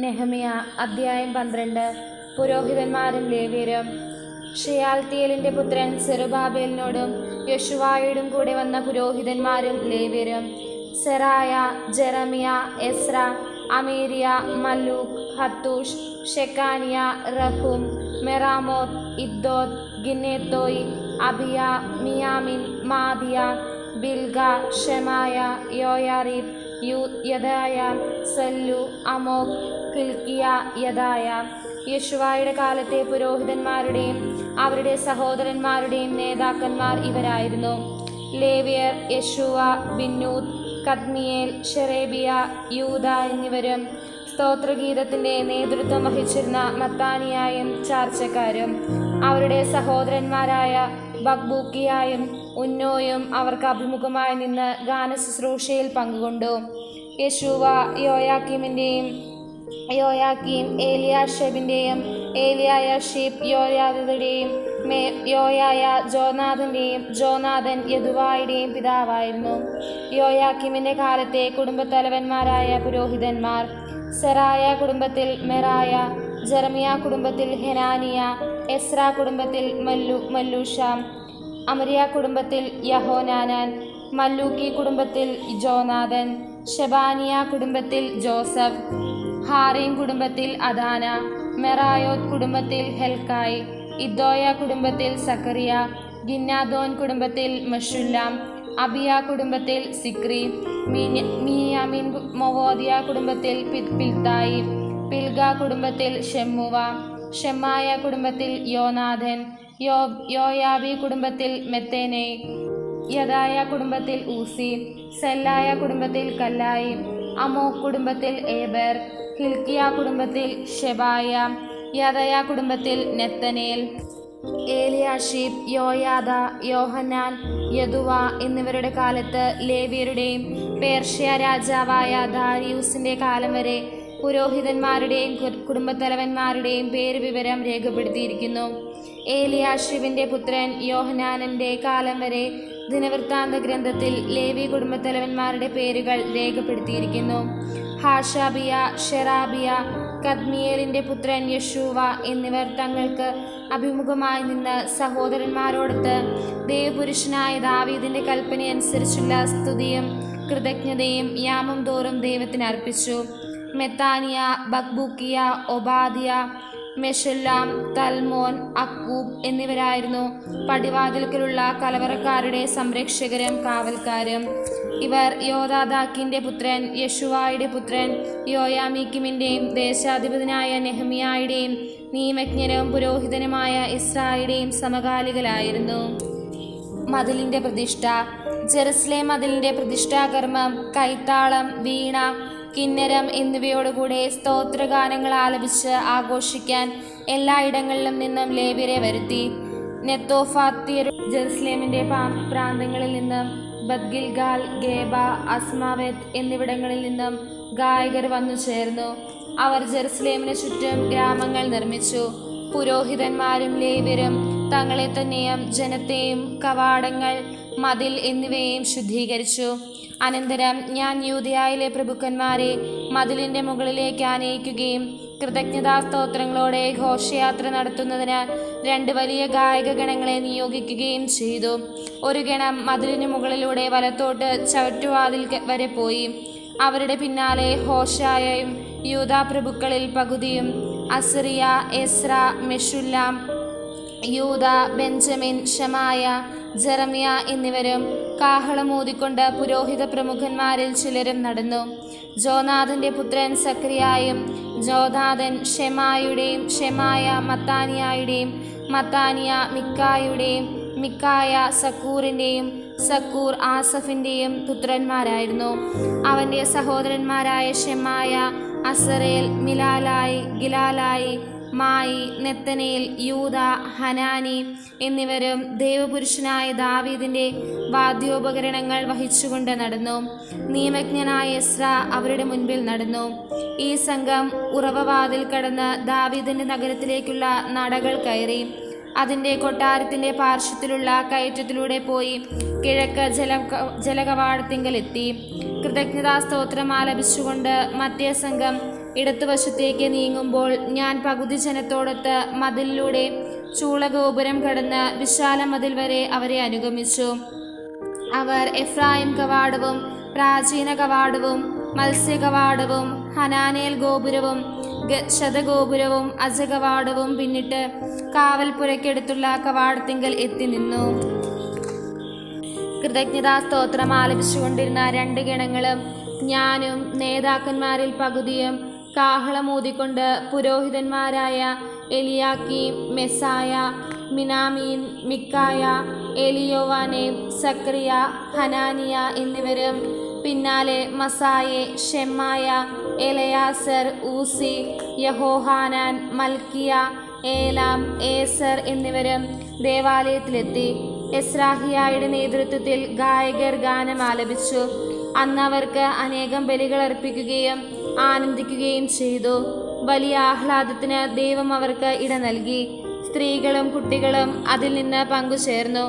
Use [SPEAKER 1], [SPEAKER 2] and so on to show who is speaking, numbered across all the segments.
[SPEAKER 1] നെഹമ്യ അധ്യായം 12. പുരോഹിതന്മാരും ലേവ്യരും. ഷെയാൽത്തിയേലിന്റെ പുത്രൻ സെറുബാബേലിനോടും യോശുവായോടും കൂടെ വന്ന പുരോഹിതന്മാരും ലേവ്യരും സെറായ, ജെറമിയ, എസ്ര, അമേരിയ, മല്ലൂക്ക്, ഹത്തൂഷ്, ഷെക്കാനിയ, റഹൂം, മെറാമോത്ത്, ഇദ്ദോത്ത്, ഗിന്നെത്തോയ്, അബിയ, മിയാമിൻ, മാദിയ, ബിൽഗ, ഷെമായ, യോയാരീബ്, യദായ, സല്ലു, അമോക്, കിൽക്കിയ, യദായ. യോശുവായുടെ കാലത്തെ പുരോഹിതന്മാരുടെയും അവരുടെ സഹോദരന്മാരുടെയും നേതാക്കന്മാർ ഇവരായിരുന്നു: ലേവ്യർ യെശുവ, ബിന്നൂത്ത്, കദ്മിയേൽ, ഷെറേബിയ, യൂദ എന്നിവരും സ്തോത്രഗീതത്തിന്റെ നേതൃത്വം വഹിച്ചിരുന്ന മത്താനിയായും ചാർച്ചക്കാരും അവരുടെ സഹോദരന്മാരായ ബക്ബൂക്കിയായും ഉന്നോയും അവർക്ക് അഭിമുഖമായി നിന്ന് ഗാനശുശ്രൂഷയിൽ പങ്കുകൊണ്ടു. യെശുവ യോയാക്കീം ഏലിയാഷെബിന്റെയും, ഏലിയായാഷീബ് യോയാദയുടെയും, യോയായ ജോനാഥന്റെയും, ജോനാഥൻ യദുവായുടെയും പിതാവായിരുന്നു. യോയാക്കീമിന്റെ കാലത്തെ കുടുംബത്തലവന്മാരായ പുരോഹിതന്മാർ: സെറായ കുടുംബത്തിൽ മെറായ, ജെറമിയ കുടുംബത്തിൽ ഹെനാനിയ, എസ്ര കുടുംബത്തിൽ മല്ലൂഷാം, അമരിയ കുടുംബത്തിൽ യഹോനാനാൻ, മല്ലൂക്കി കുടുംബത്തിൽ ജോനാഥൻ, ഷെബാനിയ കുടുംബത്തിൽ ജോസഫ്, ഹാറീം കുടുംബത്തിൽ അദാന, മെറായോത്ത് കുടുംബത്തിൽ ഹെൽക്കായ്, ഇദ്ദോയ കുടുംബത്തിൽ സക്കറിയ, ഗിന്നാദോൻ കുടുംബത്തിൽ മെഷുല്ലാം, അബിയ കുടുംബത്തിൽ സിക്രി, മിയാമിൻ മൊവോദിയ കുടുംബത്തിൽ പിൽത്തായി, പിൽഗ കുടുംബത്തിൽ ഷെമ്മുവ, ഷെമായ കുടുംബത്തിൽ യോനാഥൻ, യോയാബി കുടുംബത്തിൽ മെത്തേനെ, യദായ കുടുംബത്തിൽ ഊസി, സെല്ലായ കുടുംബത്തിൽ കല്ലായി, അമോക് കുടുംബത്തിൽ ഏബർ, ഹിൽക്കിയ കുടുംബത്തിൽ ഷെബായ, യദയ കുടുംബത്തിൽ നെത്തനേൽ, ഏലിയാഷീബ്, യോയാദ, യോഹന്നാൻ, യദുവ എന്നിവരുടെ കാലത്ത് ലേവ്യരുടെയും പേർഷ്യ രാജാവായ ദാരിയൂസിന്റെ കാലം വരെ പുരോഹിതന്മാരുടെയും കുടുംബത്തലവന്മാരുടെയും പേര് വിവരം രേഖപ്പെടുത്തിയിരിക്കുന്നു. ഏലിയാഷിബിന്റെ പുത്രൻ യോഹനാനന്റെ കാലം വരെ ദിനവൃത്താന്ത ഗ്രന്ഥത്തിൽ ലേവി കുടുംബത്തലവന്മാരുടെ പേരുകൾ രേഖപ്പെടുത്തിയിരിക്കുന്നു. ഹാഷാബിയ, ഷെറാബിയ, കദ്മിയേലിന്റെ പുത്രൻ യശൂവ എന്നിവർ തങ്ങൾക്ക് അഭിമുഖമായി നിന്ന് സഹോദരന്മാരോടൊത്ത് ദേവപുരുഷനായ ദാവീദിന്റെ കൽപ്പനയനുസരിച്ചുള്ള സ്തുതിയും കൃതജ്ഞതയും യാമം തോറും ദൈവത്തിന് അർപ്പിച്ചു. മെത്താനിയ, ബക്ബൂക്കിയ, ഒബാദിയ, മെഷുല്ലാം, തൽമോൻ, അക്കൂബ് എന്നിവരായിരുന്നു പടിവാതിൽക്കലുള്ള കലവറക്കാരുടെ സംരക്ഷകരും കാവൽക്കാരും. ഇവർ യോദാദാക്കിന്റെ പുത്രൻ യെശുവായുടെ പുത്രൻ യോയാമീക്കിമിന്റെയും ദേശാധിപതിനായ നെഹമ്യായുടെയും നിയമജ്ഞനും പുരോഹിതനുമായ ഇസ്രായുടെയും സമകാലികരായിരുന്നു. മതിലിന്റെ പ്രതിഷ്ഠ. ജെറുസലേം മതിലിന്റെ പ്രതിഷ്ഠാകർമ്മം കൈത്താളം, വീണ, കിന്നരം എന്നിവയോടുകൂടെ സ്തോത്രഗാനങ്ങൾ ആലപിച്ച് ആഘോഷിക്കാൻ എല്ലായിടങ്ങളിലും നിന്നും ലേവ്യരെ വരുത്തി. നെത്തോഫാത്യർ ജെറുസലേമിന്റെ പ്രാന്തങ്ങളിൽ നിന്നും, ബദ്ഗിൽഗാൽ, ഗേബ, അസ്മാവെത്ത് എന്നിവിടങ്ങളിൽ നിന്നും ഗായകർ വന്നു ചേർന്നു. അവർ ജെറുസലേമിന് ചുറ്റും ഗ്രാമങ്ങൾ നിർമ്മിച്ചു. പുരോഹിതന്മാരും ലേവ്യരും തങ്ങളെ തന്നെയും ജനത്തെയും കവാടങ്ങൾ, മതിൽ എന്നിവയെയും ശുദ്ധീകരിച്ചു. അനന്തരം ഞാൻ യൂദയായിലെ പ്രഭുക്കന്മാരെ മതിലിന്റെ മുകളിലേക്ക് ആനയിക്കുകയും കൃതജ്ഞതാസ്തോത്രങ്ങളോടെ ഘോഷയാത്ര നടത്തുന്നതിന് 2 വലിയ ഗായക ഗണങ്ങളെ നിയോഗിക്കുകയും ചെയ്തു. ഒരു ഗണം മതിലിന് മുകളിലൂടെ വലത്തോട്ട് ചവറ്റുവാതിൽ വരെ പോയി. അവരുടെ പിന്നാലെ ഹോശായയും യൂദാ പ്രഭുക്കളിൽ പകുതിയും, അസറിയ, എസ്ര, മെഷുല്ലാം, യൂദ, ബെഞ്ചമിൻ, ഷമായ, ജെറമിയ എന്നിവരും കാഹളമൂതിക്കൊണ്ട് പുരോഹിത പ്രമുഖന്മാരിൽ ചിലരും നടന്നു. ജോനാഥന്റെ പുത്രൻ സക്രിയായും, ജോനാഥൻ ഷെമായുടെയും, ഷെമായ മത്താനിയായുടെയും, മത്താനിയ മിക്കായുടെയും, മിക്കായ സക്കൂറിന്റെയും, സക്കൂർ ആസഫിന്റെയും പുത്രന്മാരായിരുന്നു. അവന്റെ സഹോദരന്മാരായ ഷെമായ, അസറേൽ, മിലാലായി, ഗിലാലായി, മായി, നെത്തനേൽ, യൂദ, ഹനാനി എന്നിവരും ദൈവപുരുഷനായ ദാവീദിന്റെ വാദ്യോപകരണങ്ങൾ വഹിച്ചുകൊണ്ട് നടന്നു. നിയമജ്ഞനായ എസ്ര അവരുടെ മുൻപിൽ നടന്നു. ഈ സംഘം ഉറവവാതിൽ കടന്ന് ദാവീദിന്റെ നഗരത്തിലേക്കുള്ള നടകൾ കയറി. അതിൻ്റെ കൊട്ടാരത്തിൻ്റെ പാർശ്വത്തിലുള്ള കയറ്റത്തിലൂടെ പോയി കിഴക്ക് ജലകവാടത്തിങ്കലെത്തി. കൃതജ്ഞതാസ്തോത്രം ആലപിച്ചുകൊണ്ട് മധ്യസംഘം ഇടത്തുവശത്തേക്ക് നീങ്ങുമ്പോൾ ഞാൻ പകുതി ജനത്തോടൊത്ത് മതിലിലൂടെ ചൂളഗോപുരം കടന്ന് വിശാല മതിൽ വരെ അവരെ അനുഗമിച്ചു. അവർ എഫ്രായിം കവാടവും പ്രാചീന കവാടവും മത്സ്യകവാടവും ഹനാനേൽ ഗോപുരവും ശതഗോപുരവും അജകവാടവും പിന്നിട്ട് കാവൽപ്പുരയ്ക്കടുത്തുള്ള കവാടത്തിങ്കൽ എത്തി നിന്നു. കൃതജ്ഞതാ സ്തോത്രം ആലപിച്ചുകൊണ്ടിരുന്ന 2 ഗണങ്ങളും ഞാനും നേതാക്കന്മാരിൽ പകുതിയും കാഹളമൂതിക്കൊണ്ട് പുരോഹിതന്മാരായ എലിയാക്കീം, മെസായ, മിനാമീൻ, മിക്കായ, എലിയോവാനേം, സക്രിയ, ഹനാനിയ എന്നിവരും പിന്നാലെ മസായെ, ഷെമായ, എലയാസർ, ഊസി, യഹോഹാനാൻ, മൽക്കിയ, ഏലാം, ഏസർ എന്നിവരും ദേവാലയത്തിലെത്തി. എസ്രാഹിയായുടെ നേതൃത്വത്തിൽ ഗായകർ ഗാനം ആലപിച്ചു. അന്ന് അവർക്ക് അനേകം ബലികൾ അർപ്പിക്കുകയും ആനന്ദിക്കുകയും ചെയ്തു. വലിയ ആഹ്ലാദത്തിന് ദൈവം അവർക്ക് ഇട നൽകി. സ്ത്രീകളും കുട്ടികളും അതിൽ നിന്ന് പങ്കുചേർന്നു.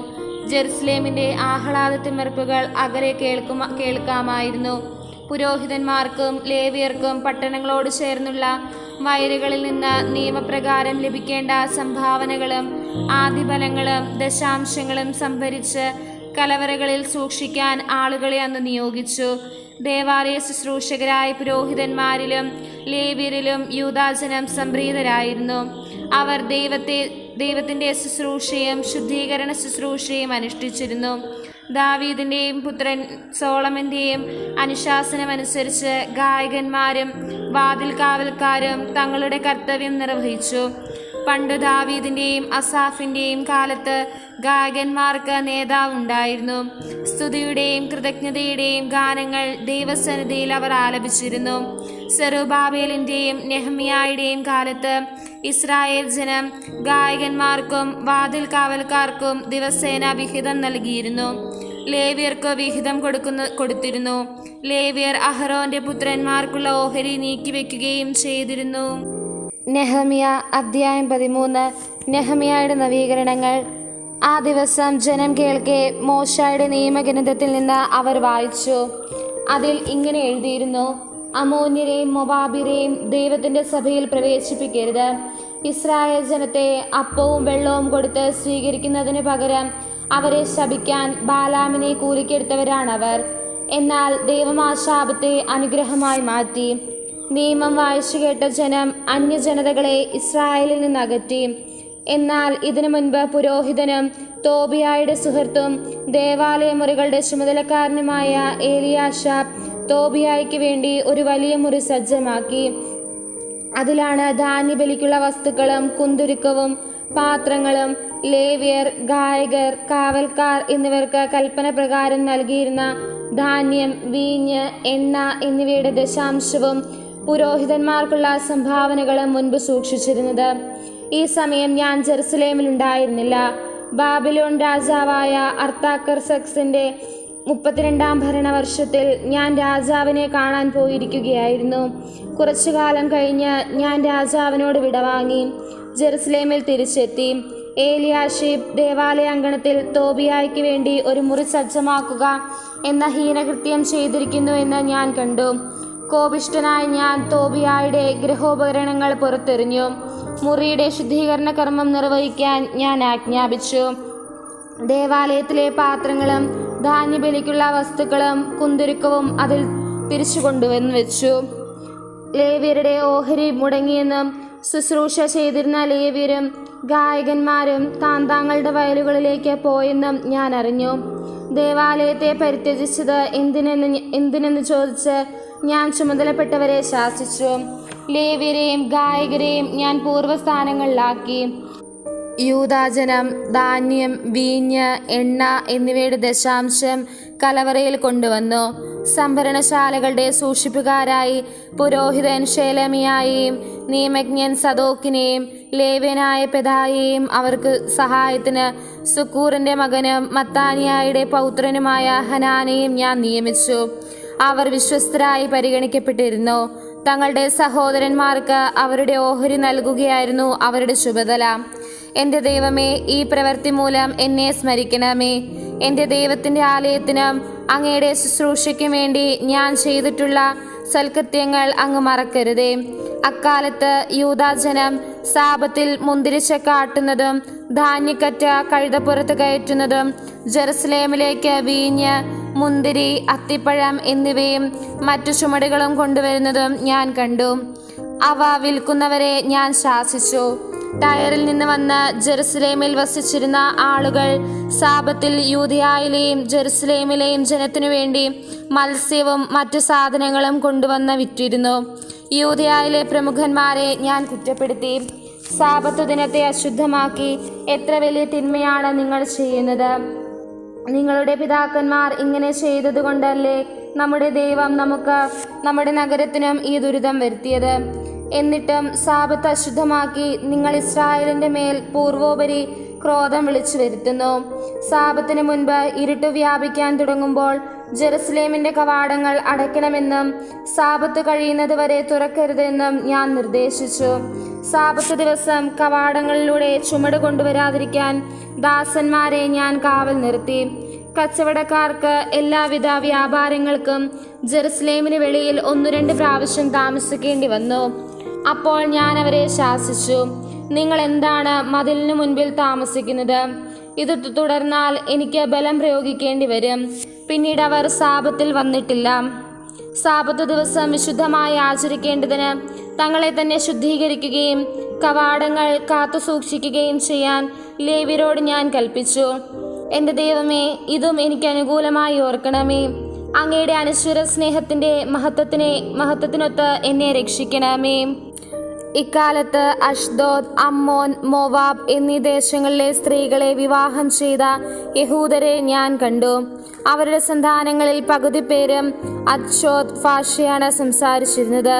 [SPEAKER 1] ജെറുസലേമിന്റെ ആഹ്ലാദത്തിമർപ്പുകൾ അകലെ കേൾക്കാമായിരുന്നു. പുരോഹിതന്മാർക്കും ലേവ്യർക്കും പട്ടണങ്ങളോട് ചേർന്നുള്ള വയലുകളിൽ നിന്ന് നിയമപ്രകാരം ലഭിക്കേണ്ട സംഭാവനകളും ആദിഫലങ്ങളും ദശാംശങ്ങളും സംഭരിച്ച് കലവറകളിൽ സൂക്ഷിക്കാൻ ആളുകളെ അന്ന് നിയോഗിച്ചു. ദേവാലയ ശുശ്രൂഷകരായ പുരോഹിതന്മാരിലും ലേവ്യരിലും യൂദാജനം സംപ്രീതരായിരുന്നു. അവർ ദൈവത്തിന്റെ ശുശ്രൂഷയും ശുദ്ധീകരണ ശുശ്രൂഷയും അനുഷ്ഠിച്ചിരുന്നു. ദാവീദിന്റെയും പുത്രൻ സോളമന്റെയും അനുശാസനമനുസരിച്ച് ഗായകന്മാരും വാതിൽ കാവൽക്കാരും തങ്ങളുടെ കർത്തവ്യം നിർവഹിച്ചു. പണ്ട് ദാവീദിന്റെയും അസാഫിന്റെയും കാലത്ത് ഗായകന്മാർക്ക് നേതാവുണ്ടായിരുന്നു. സ്തുതിയുടെയും കൃതജ്ഞതയുടെയും ഗാനങ്ങൾ ദൈവസന്നിധിയിൽ അവർ ആലപിച്ചിരുന്നു. സെറുബാബേലിന്റെയും നെഹമ്യായുടെയും കാലത്ത് ഇസ്രായേൽ ജനം ഗായകന്മാർക്കും വാതിൽ കാവൽക്കാർക്കും ദിവസേന വിഹിതം നൽകിയിരുന്നു. ലേവ്യർക്ക് വിഹിതം കൊടുത്തിരുന്നു. ലേവ്യർ അഹരോന്റെ പുത്രന്മാർക്കുള്ള ഓഹരി നീക്കിവെക്കുകയും ചെയ്തിരുന്നു. നെഹമ്യ അധ്യായം 13. നെഹമ്യായുടെ നവീകരണങ്ങൾ. ആ ദിവസം ജനം കേൾക്കെ മോശയുടെ നിയമഗ്രന്ഥത്തിൽ നിന്ന് അവർ വായിച്ചു. അതിൽ ഇങ്ങനെ എഴുതിയിരുന്നു: അമോന്യരെയും മൊവാബിരെയും ദൈവത്തിന്റെ സഭയിൽ പ്രവേശിപ്പിക്കരുത്. ഇസ്രായേൽ ജനത്തെ അപ്പവും വെള്ളവും കൊടുത്ത് സ്വീകരിക്കുന്നതിന് പകരം അവരെ ശപിക്കാൻ ബാലാമിനെ കൂലിക്കെടുത്തവരാണവർ. എന്നാൽ ദൈവം ആ ശാപത്തെ അനുഗ്രഹമായി മാറ്റി. നിയമം വായിച്ചു കേട്ട ജനം അന്യജനതകളെ ഇസ്രായേലിൽ നിന്ന് അകറ്റി. എന്നാൽ ഇതിനു മുൻപ് പുരോഹിതനും തോബിയായുടെ സുഹൃത്തും ദേവാലയ മുറികളുടെ ചുമതലക്കാരനുമായ ഏലിയാശാബ് തോബിയായ്ക്ക് വേണ്ടി ഒരു വലിയ മുറി സജ്ജമാക്കി. അതിലാണ് ധാന്യബലിക്കുള്ള വസ്തുക്കളും കുന്തുരുക്കവും പാത്രങ്ങളും ലേവ്യർ, ഗായകർ, കാവൽക്കാർ എന്നിവർക്ക് കൽപ്പന പ്രകാരം നൽകിയിരുന്ന ധാന്യം, വീഞ്ഞ്, എണ്ണ എന്നിവയുടെ ദശാംശവും പുരോഹിതന്മാർക്കുള്ള സംഭാവനകളും മുൻപ് സൂക്ഷിച്ചിരുന്നത്. ഈ സമയം ഞാൻ ജെറുസലേമിൽ ഉണ്ടായിരുന്നില്ല. ബാബിലോൺ രാജാവായ അർത്താക്കർസക്സിന്റെ 32-ാം ഭരണവർഷത്തിൽ ഞാൻ രാജാവിനെ കാണാൻ പോയിരിക്കുകയായിരുന്നു. കുറച്ചു കാലം കഴിഞ്ഞ് ഞാൻ രാജാവിനോട് വിടവാങ്ങി ജെറുസലേമിൽ തിരിച്ചെത്തി. ഏലിയാശീബ് ദേവാലയാങ്കണത്തിൽ തോബിയായ്ക്ക് വേണ്ടി ഒരു മുറി സജ്ജമാക്കുക എന്ന ഹീനകൃത്യം ചെയ്തിരിക്കുന്നു എന്ന് ഞാൻ കണ്ടു. കോപിഷ്ഠനായ ഞാൻ തോബിയായുടെ ഗൃഹോപകരണങ്ങൾ പുറത്തെറിഞ്ഞു. മുറിയുടെ ശുദ്ധീകരണ കർമ്മം നിർവഹിക്കാൻ ഞാൻ ആജ്ഞാപിച്ചു. ദേവാലയത്തിലെ പാത്രങ്ങളും ധാന്യബലിക്കുള്ള വസ്തുക്കളും കുന്തുരുക്കവും അതിൽ തിരിച്ചു കൊണ്ടുവന്ന് വെച്ചു. ലേവ്യരുടെ ഓഹരി മുടങ്ങിയെന്നും ശുശ്രൂഷ ചെയ്തിരുന്ന ലേവ്യരും ഗായകന്മാരും താന്താങ്ങളുടെ വയലുകളിലേക്ക് പോയെന്നും ഞാൻ അറിഞ്ഞു. ദേവാലയത്തെ പരിത്യജിച്ചത് എന്തിനെന്ന് ചോദിച്ച് ഞാൻ ചുമതലപ്പെട്ടവരെ ശാസിച്ചു. ലേവ്യരെയും ഗായകരെയും ഞാൻ പൂർവ്വസ്ഥാനങ്ങളിലാക്കി. യൂദാജനം ധാന്യം, വീഞ്ഞ്, എണ്ണ എന്നിവയുടെ ദശാംശം കലവറയിൽ കൊണ്ടുവന്നു. സംഭരണശാലകളുടെ സൂക്ഷിപ്പുകാരായി പുരോഹിതൻ ഷേലമിയായെയും നിയമജ്ഞൻ സദോക്കിനെയും ലേവ്യനായ പെദായെയും അവർക്ക് സഹായത്തിന് സുക്കൂറിന്റെ മകനും മത്താനിയായുടെ പൗത്രനുമായ ഹനാനെയും ഞാൻ നിയമിച്ചു. അവർ വിശ്വസ്തരായി പരിഗണിക്കപ്പെട്ടിരുന്നു. തങ്ങളുടെ സഹോദരന്മാർക്ക് അവരുടെ ഓഹരി നൽകുകയായിരുന്നു അവരുടെ ചുമതല. എൻ്റെ ദൈവമേ, ഈ പ്രവൃത്തി മൂലം എന്നെ സ്മരിക്കണമേ. എൻ്റെ ദൈവത്തിൻ്റെ ആലയത്തിനും അങ്ങയുടെ ശുശ്രൂഷയ്ക്കും വേണ്ടി ഞാൻ ചെയ്തിട്ടുള്ള സൽകൃത്യങ്ങൾ അങ്ങ് മറക്കരുതേ. അക്കാലത്ത് യൂദാജനം സാപത്തിൽ മുന്തിരിച്ചക്ക ആട്ടുന്നതും ധാന്യക്കറ്റ കഴുതപ്പുറത്ത് കയറ്റുന്നതും ജെറുസലേമിലേക്ക് വീഞ്ഞ്, മുന്തിരി, അത്തിപ്പഴം എന്നിവയും മറ്റു ചുമടുകളും കൊണ്ടുവരുന്നതും ഞാൻ കണ്ടു. അവ വിൽക്കുന്നവരെ ഞാൻ ശാസിച്ചു. ടയറിൽ നിന്ന് വന്ന് ജെറുസലേമിൽ വസിച്ചിരുന്ന ആളുകൾ സാപത്തിൽ യൂദയായിലെയും ജെറുസലേമിലെയും ജനത്തിനു വേണ്ടി മത്സ്യവും മറ്റു സാധനങ്ങളും കൊണ്ടുവന്ന് വിറ്റിരുന്നു. യൂദയായിലെ പ്രമുഖന്മാരെ ഞാൻ കുറ്റപ്പെടുത്തി. സാപത്തു ദിനത്തെ അശുദ്ധമാക്കി എത്ര വലിയ തിന്മയാണ് നിങ്ങൾ ചെയ്യുന്നത്. നിങ്ങളുടെ പിതാക്കന്മാർ ഇങ്ങനെ ചെയ്തതുകൊണ്ടല്ലേ നമ്മുടെ ദൈവം നമുക്ക് നമ്മുടെ നഗരത്തിനും ഈ ദുരിതം വരുത്തിയത്. എന്നിട്ടും സാപത്ത് അശുദ്ധമാക്കി നിങ്ങൾ ഇസ്രായേലിന്റെ മേൽ പൂർവോപരി ക്രോധം വിളിച്ചു വരുത്തുന്നു. സാപത്തിന് മുൻപ് ഇരുട്ട് വ്യാപിക്കാൻ തുടങ്ങുമ്പോൾ ജെറുസലേമിന്റെ കവാടങ്ങൾ അടയ്ക്കണമെന്നും സാപത്ത് കഴിയുന്നത് വരെ തുറക്കരുതെന്നും ഞാൻ നിർദ്ദേശിച്ചു. സാപത്ത് ദിവസം കവാടങ്ങളിലൂടെ ചുമട് കൊണ്ടുവരാതിരിക്കാൻ ദാസന്മാരെ ഞാൻ കാവൽ നിർത്തി. കച്ചവടക്കാർക്ക് എല്ലാവിധ വ്യാപാരങ്ങൾക്കും ജെറുസലേമിന് വെളിയിൽ 1-2 പ്രാവശ്യം താമസിക്കേണ്ടി വന്നു. അപ്പോൾ ഞാൻ അവരെ ശാസിച്ചു, നിങ്ങൾ എന്താണ് മതിലിനു മുൻപിൽ താമസിക്കുന്നത്? ഇത് തുടർന്നാൽ എനിക്ക് ബലം പ്രയോഗിക്കേണ്ടി വരും. പിന്നീട് അവർ സാപത്തിൽ വന്നിട്ടില്ല. സാപത്ത് ദിവസം വിശുദ്ധമായി ആചരിക്കേണ്ടതിന് തങ്ങളെ തന്നെ ശുദ്ധീകരിക്കുകയും കവാടങ്ങൾ കാത്തു സൂക്ഷിക്കുകയും ചെയ്യാൻ ലേവ്യരോട് ഞാൻ കൽപ്പിച്ചു. എൻ്റെ ദൈവമേ, ഇതും എനിക്ക് അനുകൂലമായി ഓർക്കണമേ. അങ്ങയുടെ അനശ്വര സ്നേഹത്തിൻ്റെ മഹത്വത്തിനൊത്ത് എന്നെ രക്ഷിക്കണമേ. ഇക്കാലത്ത് അഷ്ദോദ്, അമ്മോൻ, മോവാബ് എന്നീ ദേശങ്ങളിലെ സ്ത്രീകളെ വിവാഹം ചെയ്ത യഹൂദരെ ഞാൻ കണ്ടു. അവരുടെ സന്താനങ്ങളിൽ പകുതി പേരും അദ്ശോത് ഭാഷയാണ് സംസാരിച്ചിരുന്നത്.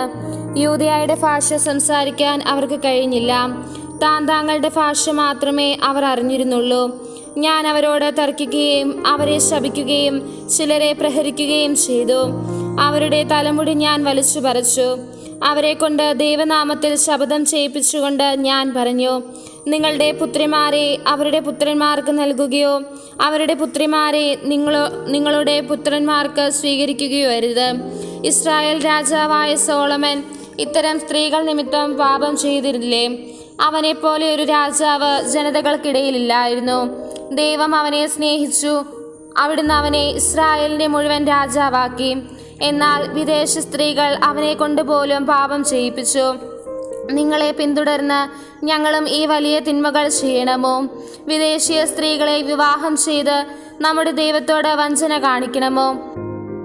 [SPEAKER 1] യൂദയായുടെ ഭാഷ സംസാരിക്കാൻ അവർക്ക് കഴിഞ്ഞില്ല. താങ്കളുടെ ഭാഷ മാത്രമേ അവർ അറിഞ്ഞിരുന്നുള്ളൂ. ഞാൻ അവരോട് തർക്കിക്കുകയും അവരെ ശപിക്കുകയും ചിലരെ പ്രഹരിക്കുകയും ചെയ്തു. അവരുടെ തലമുടി ഞാൻ വലിച്ചു പറിച്ചു. അവരെ കൊണ്ട് ദൈവനാമത്തിൽ ശപഥം ചെയ്യിപ്പിച്ചുകൊണ്ട് ഞാൻ പറഞ്ഞു, നിങ്ങളുടെ പുത്രിമാരെ അവരുടെ പുത്രന്മാർക്ക് നൽകുകയോ അവരുടെ പുത്രിമാരെ നിങ്ങളുടെ പുത്രന്മാർക്ക് സ്വീകരിക്കുകയോ അരുത്. ഇസ്രായേൽ രാജാവായ സോളമൻ ഇത്തരം സ്ത്രീകൾ നിമിത്തം പാപം ചെയ്തിരുന്നില്ലേ? അവനെപ്പോലെ ഒരു രാജാവ് ജനതകൾക്കിടയിലില്ലായിരുന്നു. ദൈവം അവനെ സ്നേഹിച്ചു. അവിടുന്ന് അവനെ ഇസ്രായേലിന്റെ മുഴുവൻ രാജാവാക്കി. എന്നാൽ വിദേശ സ്ത്രീകൾ അവനെ കൊണ്ടുപോലും പാപം ചെയ്യിപ്പിച്ചു. നിങ്ങളെ പിന്തുടർന്ന് ഞങ്ങളും ഈ വലിയ തിന്മകൾ ചെയ്യണമോ? വിദേശീയ സ്ത്രീകളെ വിവാഹം ചെയ്ത് നമ്മുടെ ദൈവത്തോട് വഞ്ചന കാണിക്കണമോ?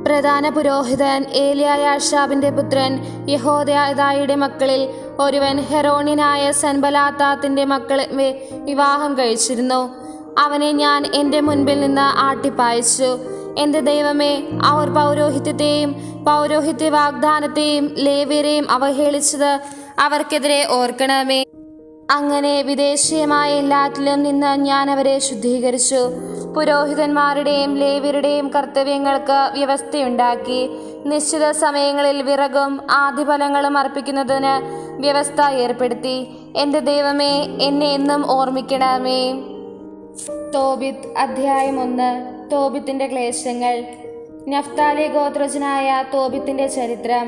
[SPEAKER 1] പ്രധാന പുരോഹിതൻ ഏലിയായാഷാബിന്റെ പുത്രൻ യഹോദായുടെ മക്കളിൽ ഒരുവൻ ഹെറോണ്യനായ സൻബലാത്താത്തിന്റെ മക്കളെ വിവാഹം കഴിച്ചിരുന്നു. അവനെ ഞാൻ എൻ്റെ മുൻപിൽ നിന്ന് ആട്ടിപ്പായച്ചു. എൻ്റെ ദൈവമേ, അവർ പൗരോഹിത്യത്തെയും പൗരോഹിത്യ വാഗ്ദാനത്തെയും ലേവ്യരെയും അവഹേളിച്ചത് അവർക്കെതിരെ ഓർക്കണമേ. അങ്ങനെ വിദേശീയമായ എല്ലാറ്റിലും നിന്ന് ഞാൻ അവരെ ശുദ്ധീകരിച്ചു. പുരോഹിതന്മാരുടെയും ലേവ്യരുടെയും കർത്തവ്യങ്ങൾക്ക് വ്യവസ്ഥയുണ്ടാക്കി. നിശ്ചിത സമയങ്ങളിൽ വിറകും ആദ്യഫലങ്ങളും അർപ്പിക്കുന്നതിന് വ്യവസ്ഥ ഏർപ്പെടുത്തി. എൻ്റെ ദൈവമേ, എന്നെ എന്നും ഓർമ്മിക്കണമേ. തോബിത്ത് അധ്യായം 1. തോബിത്തിന്റെ ക്ലേശങ്ങൾ. നഫ്താലി ഗോത്രജനായ തോബിത്തിന്റെ ചരിത്രം.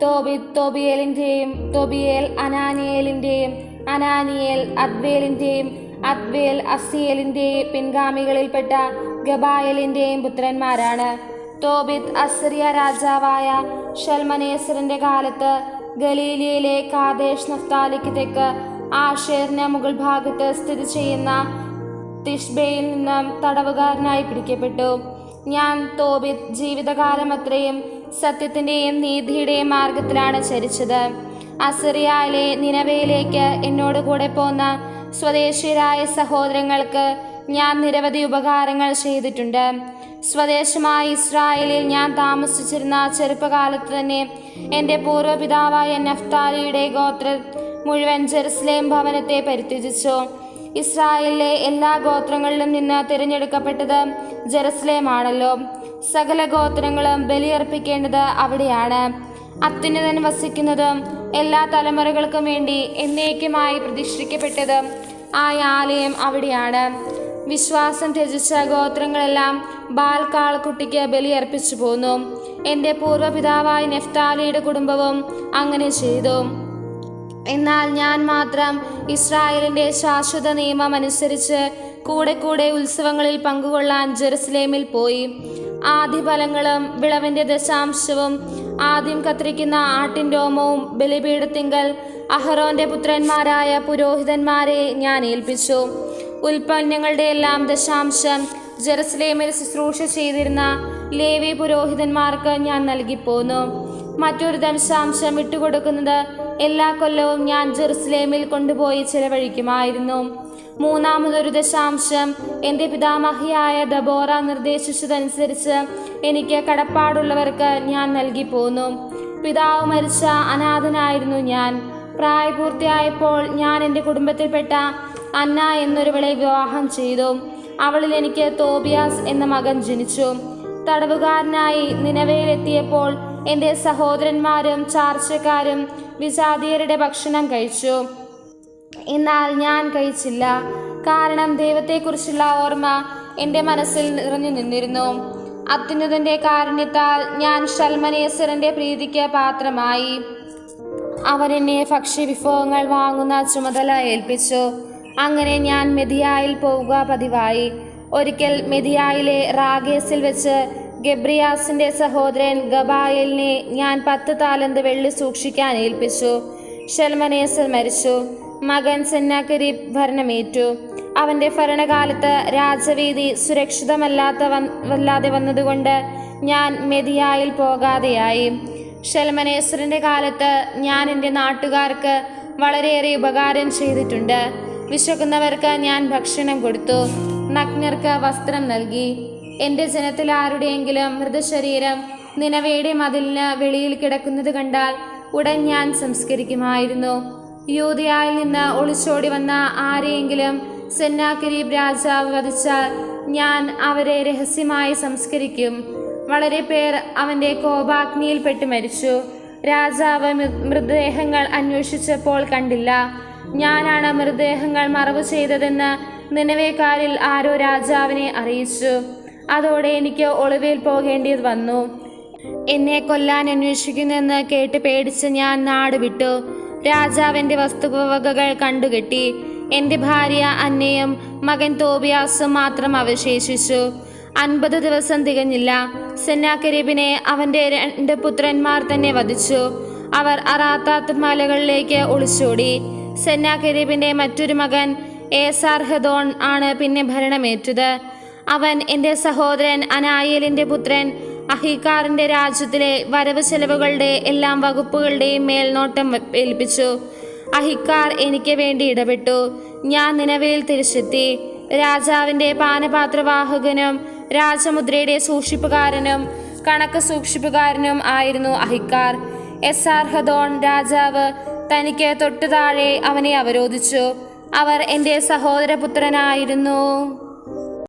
[SPEAKER 1] തോബിത്ത് തോബിയേലിന്റെയും തോബിയേൽ അനാനിയേലിന്റെയും അനാനിയേൽ അദ്ബേലിന്റെയും അദ്ബേൽ അസിയേലിന്റെയും പിൻഗാമികളിൽപ്പെട്ട ഗബായലിന്റെയും പുത്രന്മാരാണ്. തോബിത്ത് അസിറിയ രാജാവായ ഷൽമനേസറിന്റെ കാലത്ത് ഗലീലിയയിലെ കാദേശ് നഫ്താലിക്ക് തെക്ക് ആഷേറിന് മുകൾ ഭാഗത്ത് സ്ഥിതി ചെയ്യുന്ന തിഷ്ബയിൽ നിന്നും തടവുകാരനായി പിടിക്കപ്പെട്ടു. ഞാൻ തോബിത്ത് ജീവിതകാലം അത്രയും സത്യത്തിൻ്റെയും നീതിയുടെയും മാർഗത്തിലാണ് ചരിച്ചത്. അസിറിയയിലെ നിനവയിലേക്ക് എന്നോട് കൂടെ പോന്ന സ്വദേശീയരായ സഹോദരങ്ങൾക്ക് ഞാൻ നിരവധി ഉപകാരങ്ങൾ ചെയ്തിട്ടുണ്ട്. സ്വദേശമായ ഇസ്രായേലിൽ ഞാൻ താമസിച്ചിരുന്ന ചെറുപ്പകാലത്ത് തന്നെ എൻ്റെ പൂർവ്വപിതാവായ നഫ്താലിയുടെ ഗോത്രം മുഴുവൻ ജെറുസലേം ഭവനത്തെ പരിത്യജിച്ചു. ഇസ്രായേലിലെ എല്ലാ ഗോത്രങ്ങളിലും നിന്ന് തിരഞ്ഞെടുക്കപ്പെട്ടത് ജെറുസലേമാണല്ലോ. സകല ഗോത്രങ്ങളും ബലിയർപ്പിക്കേണ്ടത് അവിടെയാണ്. അത്യുന്നതൻ വസിക്കുന്നതും എല്ലാ തലമുറകൾക്കും വേണ്ടി എന്നേക്കുമായി പ്രതിഷ്ഠിക്കപ്പെട്ടതും ആയ ആലയം അവിടെയാണ്. വിശ്വാസം ത്യജിച്ച ഗോത്രങ്ങളെല്ലാം ബാൽ കാളക്കുട്ടിക്ക് ബലിയർപ്പിച്ചു പോന്നു. എൻ്റെ പൂർവ്വപിതാവായ നെഫ്താലിയുടെ കുടുംബവും അങ്ങനെ ചെയ്തു. എന്നാൽ ഞാൻ മാത്രം ഇസ്രായേലിൻ്റെ ശാശ്വത നിയമം അനുസരിച്ച് കൂടെ കൂടെ ഉത്സവങ്ങളിൽ പങ്കുകൊള്ളാൻ ജെറുസലേമിൽ പോയി. ആദ്യഫലങ്ങളും വിളവിൻ്റെ ദശാംശവും ആദ്യം കത്തിരിക്കുന്ന ആട്ടിൻ രോമവും ബലിപീഠത്തിങ്കൽ അഹറോന്റെ പുത്രന്മാരായ പുരോഹിതന്മാരെ ഞാൻ ഏൽപ്പിച്ചു. ഉൽപ്പന്നങ്ങളുടെ എല്ലാം ദശാംശം ജെറുസലേമിൽ ശുശ്രൂഷ ചെയ്തിരുന്ന ലേവി പുരോഹിതന്മാർക്ക് ഞാൻ നൽകിപ്പോന്നു. മറ്റൊരു ദശാംശം വിട്ടുകൊടുക്കുന്നത് എല്ലാ കൊല്ലവും ഞാൻ ജെറുസലേമിൽ കൊണ്ടുപോയി ചെലവഴിക്കുമായിരുന്നു. മൂന്നാമതൊരു ദശാംശം എൻ്റെ പിതാമഹിയായ ദബോറ നിർദ്ദേശിച്ചതനുസരിച്ച് എനിക്ക് കടപ്പാടുള്ളവർക്ക് ഞാൻ നൽകിപ്പോന്നു. പിതാവ് മരിച്ച അനാഥനായിരുന്നു ഞാൻ. പ്രായപൂർത്തിയായപ്പോൾ ഞാൻ എൻ്റെ കുടുംബത്തിൽപ്പെട്ട അന്ന എന്നൊരുവളെ വിവാഹം ചെയ്തു. അവളിൽ എനിക്ക് തോബിയാസ് എന്ന മകൻ ജനിച്ചു. തടവുകാരനായി നിനവയിലെത്തിയപ്പോൾ എൻ്റെ സഹോദരന്മാരും ചാർച്ചക്കാരും വിജാതീയരുടെ ഭക്ഷണം കഴിച്ചു. എന്നാൽ ഞാൻ കഴിച്ചില്ല, കാരണം ദൈവത്തെക്കുറിച്ചുള്ള ഓർമ്മ എൻ്റെ മനസ്സിൽ നിറഞ്ഞു നിന്നിരുന്നു. അത്യുന്നതൻ്റെ കാരുണ്യത്താൽ ഞാൻ ശൽമനേസറിൻ്റെ പ്രീതിക്ക് പാത്രമായി. അവൻ എന്നെ ഭക്ഷ്യവിഭവങ്ങൾ വാങ്ങുന്ന ചുമതല ഏൽപ്പിച്ചു. അങ്ങനെ ഞാൻ മെതിയായിൽ പോവുക പതിവായി. ഒരിക്കൽ മെതിയായിലെ റാഗേസിൽ വെച്ച് ഗബ്രിയാസിൻ്റെ സഹോദരൻ ഗബായേലിനെ ഞാൻ 10 താലന്ത് വെള്ളി സൂക്ഷിക്കാൻ ഏൽപ്പിച്ചു. ശൽമനേസർ മരിച്ചു. മകൻ സെന്നാകെരീബ് ഭരണമേറ്റു. അവൻ്റെ ഭരണകാലത്ത് രാജവീതി സുരക്ഷിതമല്ലാതെ വന്നതുകൊണ്ട് ഞാൻ മെതിയായിൽ പോകാതെയായി. ശൽമനേസറിൻ്റെ കാലത്ത് ഞാൻ എൻ്റെ നാട്ടുകാർക്ക് വളരെയേറെ ഉപകാരം ചെയ്തിട്ടുണ്ട്. വിശക്കുന്നവർക്ക് ഞാൻ ഭക്ഷണം കൊടുത്തു, നഗ്നർക്ക് വസ്ത്രം നൽകി. എൻ്റെ ജനത്തിൽ ആരുടെയെങ്കിലും മൃതശരീരം നിനവയുടെ മതിലിന് വെളിയിൽ കിടക്കുന്നത് കണ്ടാൽ ഉടൻ ഞാൻ സംസ്കരിക്കുമായിരുന്നു. യൂദയായിൽ നിന്ന് ഒളിച്ചോടി വന്ന ആരെയെങ്കിലും സെന്നാകെരീബ് രാജാവ് വധിച്ചാൽ ഞാൻ അവരെ രഹസ്യമായി സംസ്കരിക്കും. വളരെ പേർ അവൻ്റെ കോപാഗ്നിയിൽപ്പെട്ട് മരിച്ചു. രാജാവ് മൃതദേഹങ്ങൾ അന്വേഷിച്ചപ്പോൾ കണ്ടില്ല. ഞാനാണ് മൃതദേഹങ്ങൾ മറവ് ചെയ്തതെന്ന് നിനവേക്കാരിൽ ആരോ രാജാവിനെ അറിയിച്ചു. അതോടെ എനിക്ക് ഒളിവിൽ പോകേണ്ടി വന്നു. എന്നെ കൊല്ലാൻ അന്വേഷിക്കുന്നെന്ന് കേട്ട് പേടിച്ച് ഞാൻ നാട് വിട്ടു. രാജാവിൻ്റെ വസ്തുവകകൾ കണ്ടുകെട്ടി. എൻ്റെ ഭാര്യ അന്നയും മകൻ തോബിയാസും മാത്രം അവശേഷിച്ചു. 50 ദിവസം തികഞ്ഞില്ല, സെന്നാകെരീബിനെ അവൻ്റെ 2 പുത്രന്മാർ തന്നെ വധിച്ചു. അവർ അറാത്താത്ത് മലകളിലേക്ക് ഒളിച്ചോടി. സെന്നാകെരീബിൻ്റെ മറ്റൊരു മകൻ ഏസാർഹദോൺ ആണ് പിന്നെ ഭരണമേറ്റത്. അവൻ എൻ്റെ സഹോദരൻ അനായേലിൻ്റെ പുത്രൻ അഹീക്കാറിൻ്റെ രാജ്യത്തിലെ വരവ് ചെലവുകളുടെ എല്ലാം വകുപ്പുകളുടെയും മേൽനോട്ടം ഏൽപ്പിച്ചു. അഹിക്കാർ എനിക്ക് വേണ്ടി ഇടപെട്ടു. ഞാൻ നിനവയിൽ തിരിച്ചെത്തി. രാജാവിൻ്റെ പാനപാത്രവാഹകനും രാജമുദ്രയുടെ സൂക്ഷിപ്പുകാരനും കണക്ക് സൂക്ഷിപ്പുകാരനും ആയിരുന്നു അഹിക്കാർ. എസാർഹദോൺ രാജാവ് തനിക്ക് തൊട്ടു താഴെ അവനെ അവരോധിച്ചു. അവർ എൻ്റെ സഹോദരപുത്രനായിരുന്നു.